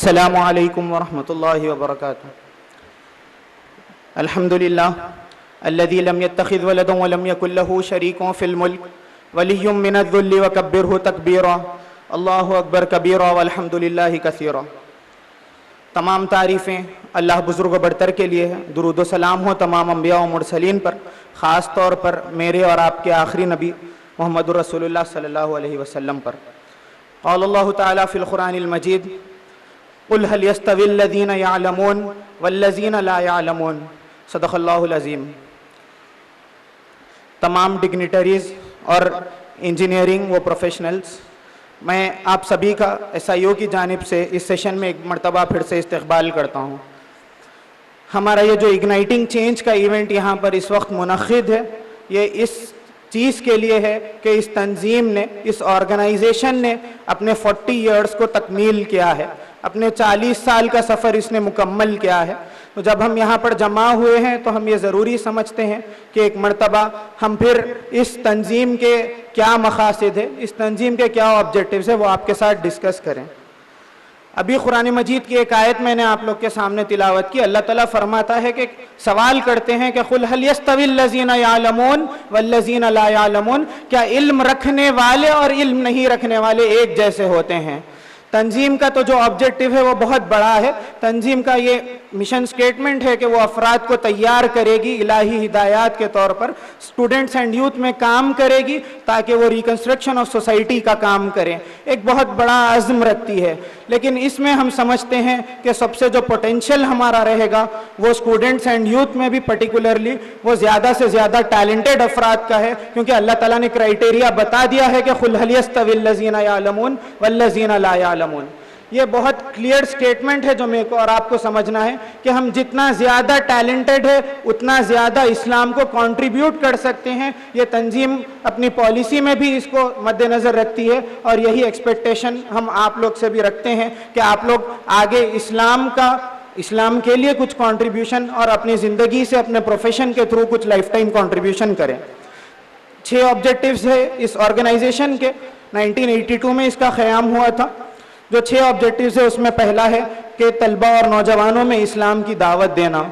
السلام علیکم ورحمۃ اللہ وبرکاتہ۔ الحمد للہ الذی لم يتخذ ولدا ولم يكن له شریک فی الملک ولی من الذل وکبرہ تکبیرا، اللہ اکبر کبیرا والحمد للہ کثیرا۔ تمام تعریفیں اللہ بزرگ و برتر کے لیے ہے، درود و سلام ہو تمام انبیاء و مرسلین پر، خاص طور پر میرے اور آپ کے آخری نبی محمد رسول اللہ صلی اللہ علیہ وسلم پر۔ قال اللہ تعالیٰ فی القرآن المجید قل هل يستوي الذين يعلمون والذين لا يعلمون، صدق اللہ العظیم۔ تمام ڈگنیٹریز اور انجینئرنگ و پروفیشنلز، میں آپ سبھی کا ایس آئی او کی جانب سے اس سیشن میں ایک مرتبہ پھر سے استقبال کرتا ہوں۔ ہمارا یہ جو اگنائٹنگ چینج کا ایونٹ یہاں پر اس وقت منعقد ہے، یہ اس چیز کے لیے ہے کہ اس تنظیم نے، اس آرگنائزیشن نے اپنے 40 ایئرز کو تکمیل کیا ہے، اپنے 40 سال کا سفر اس نے مکمل کیا ہے۔ تو جب ہم یہاں پر جمع ہوئے ہیں تو ہم یہ ضروری سمجھتے ہیں کہ ایک مرتبہ ہم پھر اس تنظیم کے کیا مقاصد ہے، اس تنظیم کے کیا آبجیکٹیوز ہیں، وہ آپ کے ساتھ ڈسکس کریں۔ ابھی قرآن مجید کی ایک آیت میں نے آپ لوگ کے سامنے تلاوت کی۔ اللہ تعالیٰ فرماتا ہے کہ سوال کرتے ہیں کہ قل هل يستوي الذين يعلمون والذين لا يعلمون، کیا علم رکھنے والے اور علم نہیں رکھنے والے ایک جیسے ہوتے ہیں؟ تنظیم کا تو جو آبجیکٹیو ہے وہ بہت بڑا ہے۔ تنظیم کا یہ مشن سٹیٹمنٹ ہے کہ وہ افراد کو تیار کرے گی الہی ہدایات کے طور پر، اسٹوڈنٹس اینڈ یوتھ میں کام کرے گی تاکہ وہ ریکنسٹرکشن آف سوسائٹی کا کام کریں، ایک بہت بڑا عزم رکھتی ہے۔ لیکن اس میں ہم سمجھتے ہیں کہ سب سے جو پوٹینشیل ہمارا رہے گا وہ اسٹوڈنٹس اینڈ یوتھ میں بھی پرٹیکولرلی وہ زیادہ سے زیادہ ٹیلنٹڈ افراد کا ہے، کیونکہ اللہ تعالیٰ نے کرائٹیریا بتا دیا ہے کہ قل هل يستوي الذين يعلمون والذين لا يعلمون۔ یہ بہت کلیئر سٹیٹمنٹ ہے جو میرے کو اور آپ کو سمجھنا ہے کہ ہم جتنا زیادہ ٹیلنٹڈ ہے اتنا زیادہ اسلام کو کنٹریبیوٹ کر سکتے ہیں۔ یہ تنظیم اپنی پالیسی میں بھی اس کو مد نظر رکھتی ہے، اور یہی ایکسپیکٹیشن ہم آپ لوگ سے بھی رکھتے ہیں کہ آپ لوگ آگے اسلام کے لیے کچھ کنٹریبیوشن اور اپنی زندگی سے، اپنے پروفیشن کے تھرو کچھ لائف ٹائم کنٹریبیوشن کریں۔ 6 آبجیکٹیوز ہے اس آرگنائزیشن کے۔ 1982 میں اس کا قیام ہوا تھا۔ جو 6 آبجیکٹیوز ہے اس میں پہلا ہے کہ طلبہ اور نوجوانوں میں اسلام کی دعوت دینا۔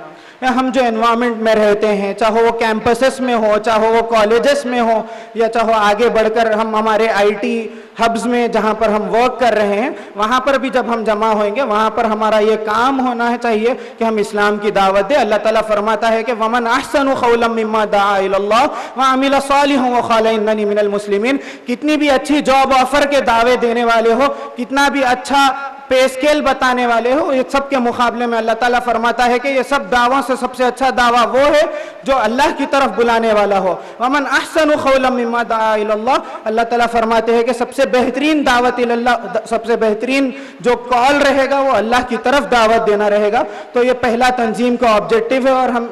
ہم جو انوائرمنٹ میں رہتے ہیں، چاہے وہ کیمپسز میں ہو، چاہے وہ کالجز میں ہو، یا چاہے آگے بڑھ کر ہم ہمارے آئی ٹی ہبز میں جہاں پر ہم ورک کر رہے ہیں، وہاں پر بھی جب ہم جمع ہوئیں گے وہاں پر ہمارا یہ کام ہونا چاہیے کہ ہم اسلام کی دعوت دیں۔ اللہ تعالیٰ فرماتا ہے کہ وَمَنْ أَحْسَنُ قَوْلًا مِّمَّن دَعَا إِلَى اللَّهِ وَعَمِلَ صَالِحًا وَقَالَ إِنَّنِي مِنَ الْمُسْلِمِينَ۔ کتنی بھی اچھی جاب آفر کے دعوے دینے والے ہو، کتنا بھی اچھا پے اسکیل بتانے والے ہو، یہ سب کے مقابلے میں اللہ تعالیٰ فرماتا ہے کہ یہ سب دعووں سے سب سے اچھا دعویٰ وہ ہے جو اللہ کی طرف بلانے والا ہو۔ وَمَنْ أَحْسَنُ قَوْلًا مِّمَّن دَعَا إِلَى اللَّهِ، اللہ تعالیٰ فرماتے ہیں کہ سب سے بہترین دعوت اللہ، سب سے بہترین جو کال رہے گا وہ اللہ کی طرف دعوت دینا رہے گا۔ تو یہ پہلا تنظیم کا آبجیکٹیو ہے، اور ہم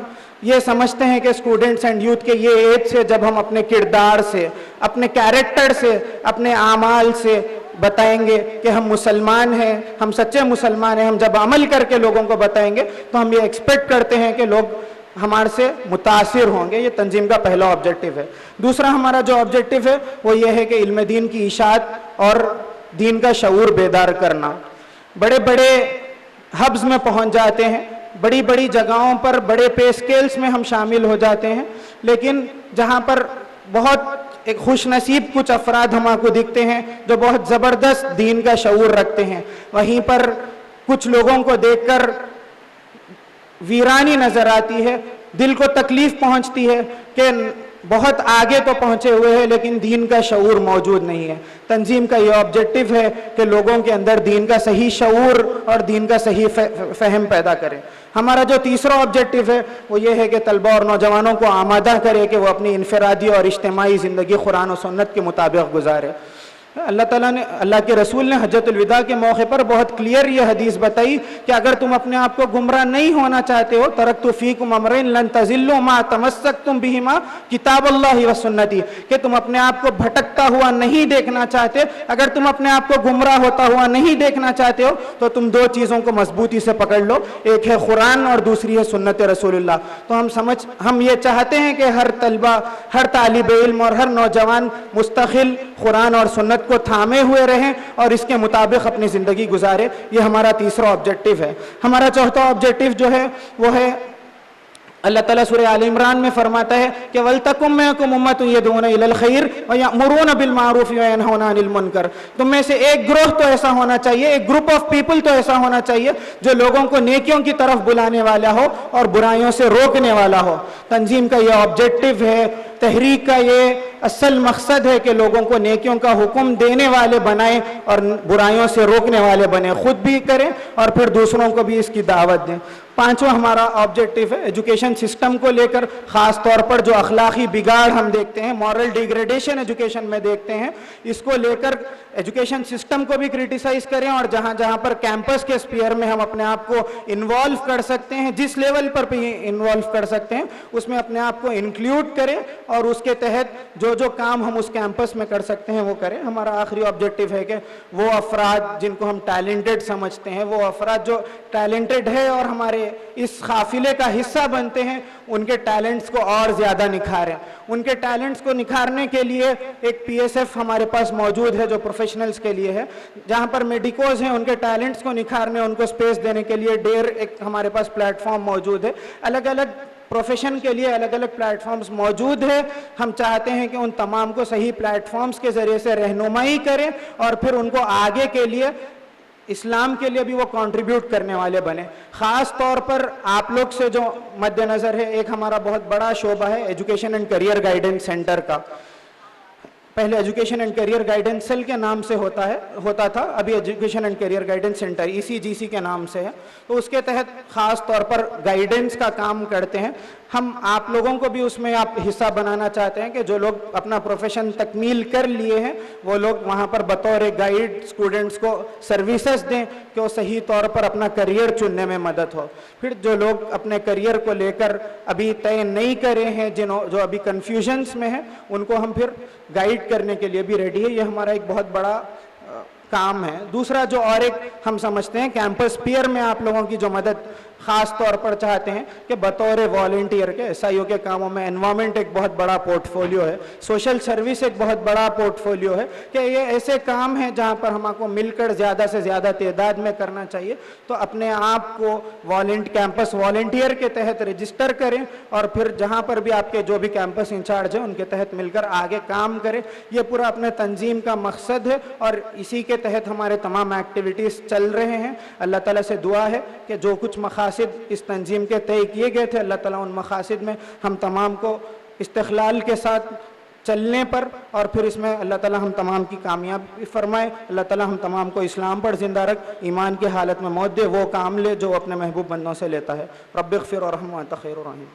یہ سمجھتے ہیں کہ اسٹوڈنٹس اینڈ یوتھ کے یہ ایج سے جب ہم اپنے کردار سے، اپنے کیریکٹر سے، اپنے اعمال سے بتائیں گے کہ ہم مسلمان ہیں، ہم سچے مسلمان ہیں، ہم جب عمل کر کے لوگوں کو بتائیں گے تو ہم یہ ایکسپیکٹ کرتے ہیں کہ لوگ ہمارے سے متاثر ہوں گے۔ یہ تنظیم کا پہلا آبجیکٹیو ہے۔ دوسرا ہمارا جو آبجیکٹیو ہے وہ یہ ہے کہ علم دین کی اشاعت اور دین کا شعور بیدار کرنا۔ بڑے بڑے ہبز میں پہنچ جاتے ہیں، بڑی بڑی جگہوں پر بڑے پے اسکیلز میں ہم شامل ہو جاتے ہیں، لیکن جہاں پر بہت ایک خوش نصیب کچھ افراد ہم کو دکھتے ہیں جو بہت زبردست دین کا شعور رکھتے ہیں، وہیں پر کچھ لوگوں کو دیکھ کر ویرانی نظر آتی ہے، دل کو تکلیف پہنچتی ہے کہ بہت آگے تو پہنچے ہوئے ہیں لیکن دین کا شعور موجود نہیں ہے۔ تنظیم کا یہ آبجیکٹیو ہے کہ لوگوں کے اندر دین کا صحیح شعور اور دین کا صحیح فہم پیدا کرے۔ ہمارا جو تیسرا آبجیکٹیو ہے وہ یہ ہے کہ طلبہ اور نوجوانوں کو آمادہ کرے کہ وہ اپنی انفرادی اور اجتماعی زندگی قرآن و سنت کے مطابق گزارے۔ اللہ تعالیٰ نے، اللہ کے رسول نے حجۃ الوداع کے موقع پر بہت کلیئر یہ حدیث بتائی کہ اگر تم اپنے آپ کو گمراہ نہیں ہونا چاہتے ہو، ترکت فیکم امرین لن تضلوا ما تمسکتم بہما کتاب اللہ و سنتی، کہ تم اپنے آپ کو بھٹکتا ہوا نہیں دیکھنا چاہتے، اگر تم اپنے آپ کو گمراہ ہوتا ہوا نہیں دیکھنا چاہتے ہو تو تم 2 چیزوں کو مضبوطی سے پکڑ لو، ایک ہے قرآن اور دوسری ہے سنت رسول اللہ۔ تو ہم یہ چاہتے ہیں کہ ہر طلبہ، ہر طالب علم اور ہر نوجوان مستقل قرآن اور سنت سنت کو تھامے ہوئے رہیں اور اس کے مطابق اپنی زندگی گزارے. یہ ہمارا تیسرا آبجیکٹیو ہے. ہمارا چوتھا آبجیکٹیو جو ہے وہ ہے اللہ تعالیٰ سورہ آل عمران میں فرماتا ہے کہ وَلْتَكُن مِّنكُمْ أُمَّةٌ يَدْعُونَ إِلَى الْخَيْرِ وَيَأْمُرُونَ بِالْمَعْرُوفِ وَيَنْهَوْنَ عَنِ الْمُنكَرِ. تم میں سے ایک گروہ تو ایسا ہونا چاہیے, ایک گروپ آف پیپل تو ایسا ہونا چاہیے جو لوگوں کو نیکیوں کی طرف بلانے والا ہو اور برائیوں سے روکنے والا ہو. تنظیم کا یہ آبجیکٹیو ہے, تحریک کا یہ اصل مقصد ہے کہ لوگوں کو نیکیوں کا حکم دینے والے بنائیں اور برائیوں سے روکنے والے بنیں, خود بھی کریں اور پھر دوسروں کو بھی اس کی دعوت دیں. پانچواں ہمارا آبجیکٹیو ہے ایجوکیشن سسٹم کو لے کر, خاص طور پر جو اخلاقی بگاڑ ہم دیکھتے ہیں, مورل ڈیگریڈیشن ایجوکیشن میں دیکھتے ہیں, اس کو لے کر ایجوکیشن سسٹم کو بھی کرٹیسائز کریں اور جہاں جہاں پر کیمپس کے اسپیئر میں ہم اپنے آپ کو انوالو کر سکتے ہیں, جس لیول پر بھی انوالو کر سکتے ہیں اس میں اپنے آپ کو انکلیوڈ کریں اور اس کے تحت جو کام ہم اس کیمپس میں کر سکتے ہیں وہ کریں. ہمارا آخری آبجیکٹیو ہے کہ وہ افراد جن کو ہم ٹیلنٹڈ سمجھتے ہیں, وہ افراد جو ٹیلنٹڈ ہے اور ہمارے اس قافلے کا حصہ بنتے ہیں, ان کے ٹیلنٹس کو اور زیادہ نکھاریں. ان کے ٹیلنٹس کو نکھارنے کے لیے ایک پی ایس ایف ہمارے پاس موجود ہے جو پروفیشنلز کے لیے ہے, جہاں پر میڈیکوز ہیں ان کے ٹیلنٹس کو نکھارنے, ان کو سپیس دینے کے لیے ایک ہمارے پاس پلیٹ فارم موجود ہے. الگ الگ پروفیشن کے لیے الگ الگ پلیٹ فارمز موجود ہے. ہم چاہتے ہیں کہ ان تمام کو صحیح پلیٹ فارمز کے ذریعے سے رہنمائی کریں اور پھر ان کو آگے کے لیے اسلام کے لیے بھی وہ کنٹریبیوٹ کرنے والے بنے. خاص طور پر آپ لوگ سے جو مد نظر ہے, ایک ہمارا بہت بڑا شعبہ ہے education and career guidance centre کا. پہلے education and career guidance cell کے نام سے ہوتا تھا, ابھی education and career guidance centre ECGC کے نام سے ہے. تو اس کے تحت خاص طور پر گائیڈنس کا کام کرتے ہیں. ہم آپ لوگوں کو بھی اس میں آپ حصہ بنانا چاہتے ہیں کہ جو لوگ اپنا پروفیشن تکمیل کر لیے ہیں وہ لوگ وہاں پر بطور گائیڈ اسٹوڈنٹس کو سروسز دیں کہ وہ صحیح طور پر اپنا کریئر چننے میں مدد ہو. پھر جو لوگ اپنے کریئر کو لے کر ابھی طے نہیں کرے ہیں, جو ابھی کنفیوژنس میں ہیں, ان کو ہم پھر گائیڈ کرنے کے لیے بھی ریڈی ہے. یہ ہمارا ایک بہت بڑا کام ہے. دوسرا جو اور ایک ہم سمجھتے ہیں کیمپس پیئر میں آپ لوگوں کی جو مدد خاص طور پر چاہتے ہیں کہ بطور والنٹیئر کے SIO کے کاموں میں انوائرمنٹ ایک بہت بڑا پورٹ فولیو ہے, سوشل سروس ایک بہت بڑا پورٹ فولیو ہے, کہ یہ ایسے کام ہیں جہاں پر ہم کو مل کر زیادہ سے زیادہ تعداد میں کرنا چاہیے. تو اپنے آپ کو کیمپس والنٹیئر کے تحت رجسٹر کریں اور پھر جہاں پر بھی آپ کے جو بھی کیمپس انچارج ہیں ان کے تحت مل کر آگے کام کریں. یہ پورا اپنے تنظیم کا مقصد ہے اور اسی کے تحت ہمارے تمام ایکٹیویٹیز چل رہے ہیں. اللہ تعالیٰ سے دعا ہے کہ جو کچھ مقاصد اس تنظیم کے طے کیے گئے تھے, اللہ تعالیٰ ان مقاصد میں ہم تمام کو استقلال کے ساتھ چلنے پر اور پھر اس میں اللہ تعالیٰ ہم تمام کی کامیابی فرمائے. اللہ تعالیٰ ہم تمام کو اسلام پر زندہ رکھ, ایمان کی حالت میں موت دے, وہ کام لے جو اپنے محبوب بندوں سے لیتا ہے. رب اغفر وارحم وانت خیر الراحمین.